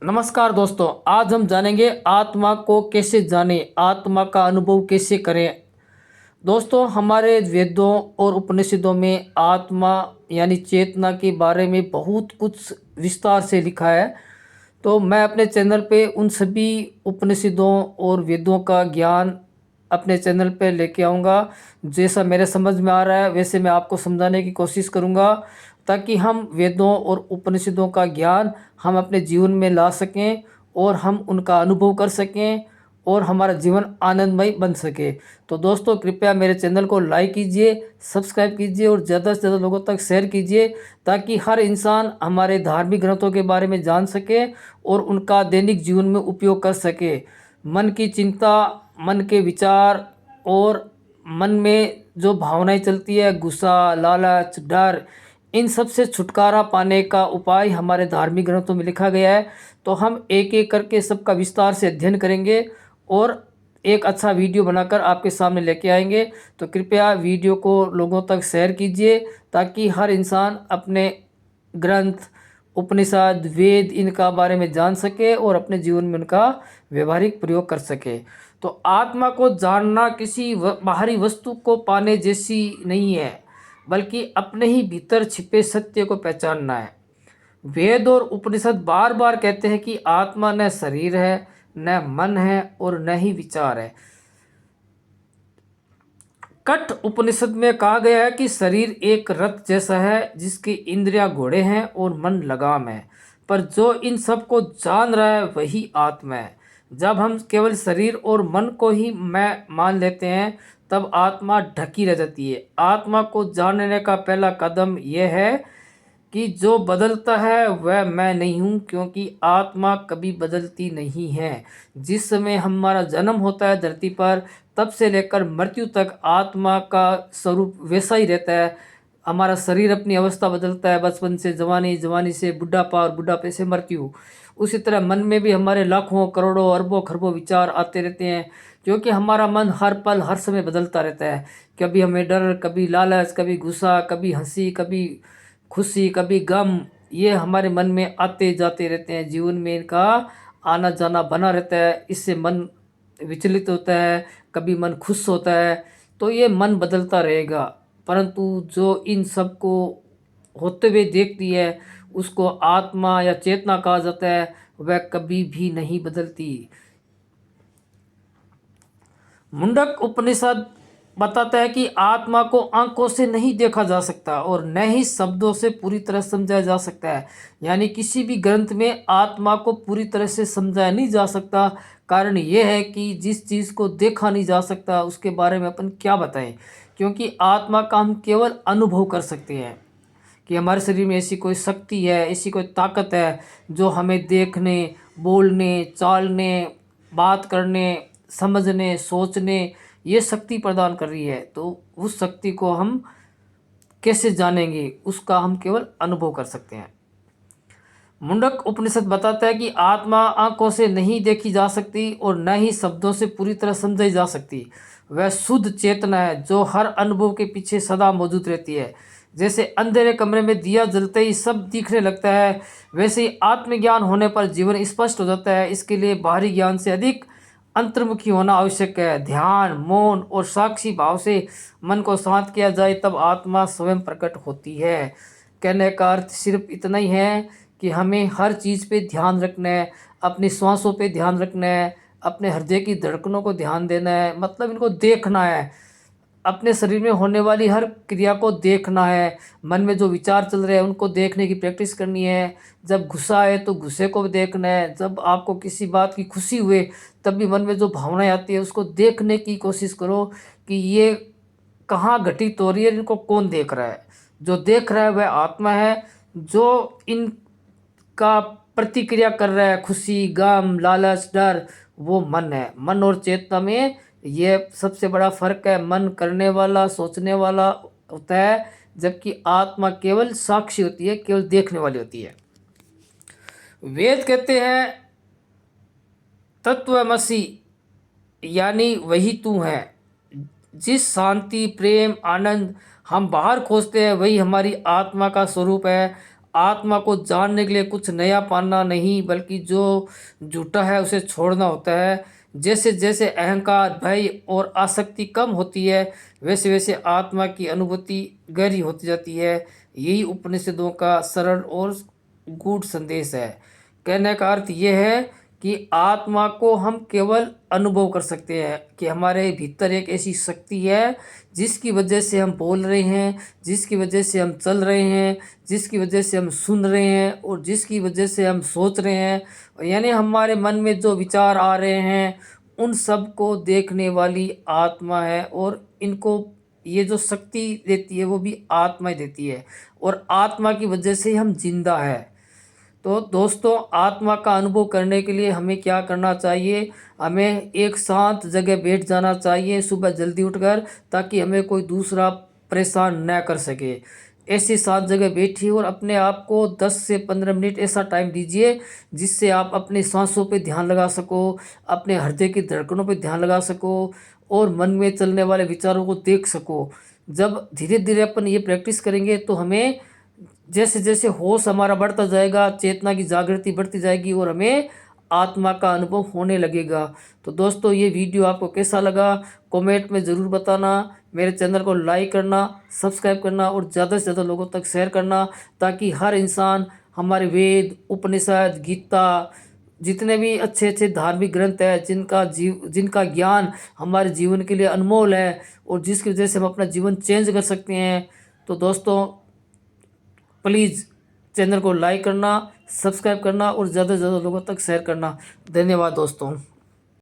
नमस्कार दोस्तों, आज हम जानेंगे आत्मा को कैसे जाने, आत्मा का अनुभव कैसे करें। दोस्तों, हमारे वेदों और उपनिषदों में आत्मा यानी चेतना के बारे में बहुत कुछ विस्तार से लिखा है। तो मैं अपने चैनल पे उन सभी उपनिषदों और वेदों का ज्ञान अपने चैनल पे लेके आऊँगा। जैसा मेरे समझ में आ रहा है वैसे मैं आपको समझाने की कोशिश करूँगा, ताकि हम वेदों और उपनिषदों का ज्ञान हम अपने जीवन में ला सकें और हम उनका अनुभव कर सकें और हमारा जीवन आनंदमय बन सके। तो दोस्तों, कृपया मेरे चैनल को लाइक कीजिए, सब्सक्राइब कीजिए और ज़्यादा से ज़्यादा लोगों तक शेयर कीजिए, ताकि हर इंसान हमारे धार्मिक ग्रंथों के बारे में जान सके और उनका दैनिक जीवन में उपयोग कर सके। मन की चिंता, मन के विचार और मन में जो भावनाएं चलती है, गुस्सा, लालच, डर, इन सब से छुटकारा पाने का उपाय हमारे धार्मिक ग्रंथों में लिखा गया है। तो हम एक एक करके सबका विस्तार से अध्ययन करेंगे और एक अच्छा वीडियो बनाकर आपके सामने लेके आएंगे। तो कृपया वीडियो को लोगों तक शेयर कीजिए, ताकि हर इंसान अपने ग्रंथ, उपनिषद, वेद इनका बारे में जान सके और अपने जीवन में उनका व्यवहारिक प्रयोग कर सके। तो आत्मा को जानना किसी बाहरी वस्तु को पाने जैसी नहीं है, बल्कि अपने ही भीतर छिपे सत्य को पहचानना है। वेद और उपनिषद बार बार कहते हैं कि आत्मा न शरीर है, न मन है और न ही विचार है। कठ उपनिषद में कहा गया है कि शरीर एक रथ जैसा है, जिसकी इंद्रियां घोड़े हैं और मन लगाम है, पर जो इन सब को जान रहा है वही आत्मा है। जब हम केवल शरीर और मन को ही मैं मान लेते हैं, तब आत्मा ढकी रह जाती है। आत्मा को जानने का पहला कदम यह है कि जो बदलता है वह मैं नहीं हूँ, क्योंकि आत्मा कभी बदलती नहीं है। जिस समय हमारा जन्म होता है धरती पर, तब से लेकर मृत्यु तक आत्मा का स्वरूप वैसा ही रहता है। हमारा शरीर अपनी अवस्था बदलता है, बचपन से जवानी, जवानी से बुढ़ापा और बुढ़ापे से मृत्यु। उसी तरह मन में भी हमारे लाखों, करोड़ों, अरबों, खरबों विचार आते रहते हैं, क्योंकि हमारा मन हर पल हर समय बदलता रहता है। कभी हमें डर, कभी लालच, कभी गुस्सा, कभी हंसी, कभी खुशी, कभी गम, ये हमारे मन में आते जाते रहते हैं। जीवन में इनका आना जाना बना रहता है। इससे मन विचलित होता है, कभी मन खुश होता है। तो ये मन बदलता रहेगा, परंतु जो इन सब को होते हुए देखती है, उसको आत्मा या चेतना कहा जाता है। वह कभी भी नहीं बदलती। मुंडक उपनिषद बताता है कि आत्मा को आंखों से नहीं देखा जा सकता और न ही शब्दों से पूरी तरह समझा जा सकता है। यानी किसी भी ग्रंथ में आत्मा को पूरी तरह से समझाया नहीं जा सकता। कारण यह है कि जिस चीज़ को देखा नहीं जा सकता उसके बारे में अपन क्या बताएं, क्योंकि आत्मा का हम केवल अनुभव कर सकते हैं कि हमारे शरीर में ऐसी कोई शक्ति है, ऐसी कोई ताकत है जो हमें देखने, बोलने, चालने, बात करने, समझने, सोचने ये शक्ति प्रदान कर रही है। तो उस शक्ति को हम कैसे जानेंगे, उसका हम केवल अनुभव कर सकते हैं। मुंडक उपनिषद बताता है कि आत्मा आंखों से नहीं देखी जा सकती और न ही शब्दों से पूरी तरह समझी जा सकती। वह शुद्ध चेतना है जो हर अनुभव के पीछे सदा मौजूद रहती है। जैसे अंधेरे कमरे में दिया जलते ही सब दिखने लगता है, वैसे ही आत्मज्ञान होने पर जीवन स्पष्ट हो जाता है। इसके लिए बाहरी ज्ञान से अधिक अंतर्मुखी होना आवश्यक है। ध्यान, मौन और साक्षी भाव से मन को शांत किया जाए, तब आत्मा स्वयं प्रकट होती है। कहने का अर्थ सिर्फ इतना ही है कि हमें हर चीज़ पे ध्यान रखना है, अपनी श्वासों पे ध्यान रखना है, अपने हृदय की धड़कनों को ध्यान देना है, मतलब इनको देखना है। अपने शरीर में होने वाली हर क्रिया को देखना है। मन में जो विचार चल रहे हैं उनको देखने की प्रैक्टिस करनी है। जब गुस्सा है तो गुस्से को भी देखना है। जब आपको किसी बात की खुशी हुए, तब भी मन में जो भावनाएं आती है उसको देखने की कोशिश करो कि ये कहाँ घटित हो रही है, इनको कौन देख रहा है। जो देख रहा है वह आत्मा है, जो इनका प्रतिक्रिया कर रहा है, खुशी, गम, लालच, डर, वो मन है। मन और चेतना में ये सबसे बड़ा फर्क है। मन करने वाला, सोचने वाला होता है, जबकि आत्मा केवल साक्षी होती है, केवल देखने वाली होती है। वेद कहते हैं तत्वमसि, यानी वही तू है। जिस शांति, प्रेम, आनंद हम बाहर खोजते हैं वही हमारी आत्मा का स्वरूप है। आत्मा को जानने के लिए कुछ नया पाना नहीं, बल्कि जो झूठा है उसे छोड़ना होता है। जैसे जैसे अहंकार, भय और आसक्ति कम होती है, वैसे वैसे आत्मा की अनुभूति गहरी होती जाती है। यही उपनिषदों का सरल और गूढ़ संदेश है। कहने का अर्थ यह है कि आत्मा को हम केवल अनुभव कर सकते हैं कि हमारे भीतर एक ऐसी शक्ति है जिसकी वजह से हम बोल रहे हैं, जिसकी वजह से हम चल रहे हैं, जिसकी वजह से हम सुन रहे हैं और जिसकी वजह से हम सोच रहे हैं। यानी हमारे मन में जो विचार आ रहे हैं उन सब को देखने वाली आत्मा है, और इनको ये जो शक्ति देती है वो भी आत्मा ही देती है, और आत्मा की वजह से ही हम जिंदा है। तो दोस्तों, आत्मा का अनुभव करने के लिए हमें क्या करना चाहिए? हमें एक शांत जगह बैठ जाना चाहिए सुबह जल्दी उठकर, ताकि हमें कोई दूसरा परेशान न कर सके। ऐसी शांत जगह बैठिए और अपने आप को 10 से 15 मिनट ऐसा टाइम दीजिए जिससे आप अपनी सांसों पे ध्यान लगा सको, अपने हृदय की धड़कनों पे ध्यान लगा सको और मन में चलने वाले विचारों को देख सको। जब धीरे धीरे अपन ये प्रैक्टिस करेंगे तो हमें जैसे जैसे होश हमारा बढ़ता जाएगा, चेतना की जागृति बढ़ती जाएगी और हमें आत्मा का अनुभव होने लगेगा। तो दोस्तों, ये वीडियो आपको कैसा लगा कमेंट में ज़रूर बताना। मेरे चैनल को लाइक करना, सब्सक्राइब करना और ज़्यादा से ज़्यादा लोगों तक शेयर करना, ताकि हर इंसान हमारे वेद, उपनिषद, गीता, जितने भी अच्छे अच्छे धार्मिक ग्रंथ है जिनका ज्ञान हमारे जीवन के लिए अनमोल है और जिसकी वजह से हम अपना जीवन चेंज कर सकते हैं। तो दोस्तों, प्लीज़ चैनल को लाइक करना, सब्सक्राइब करना और ज़्यादा से ज़्यादा लोगों तक शेयर करना। धन्यवाद दोस्तों।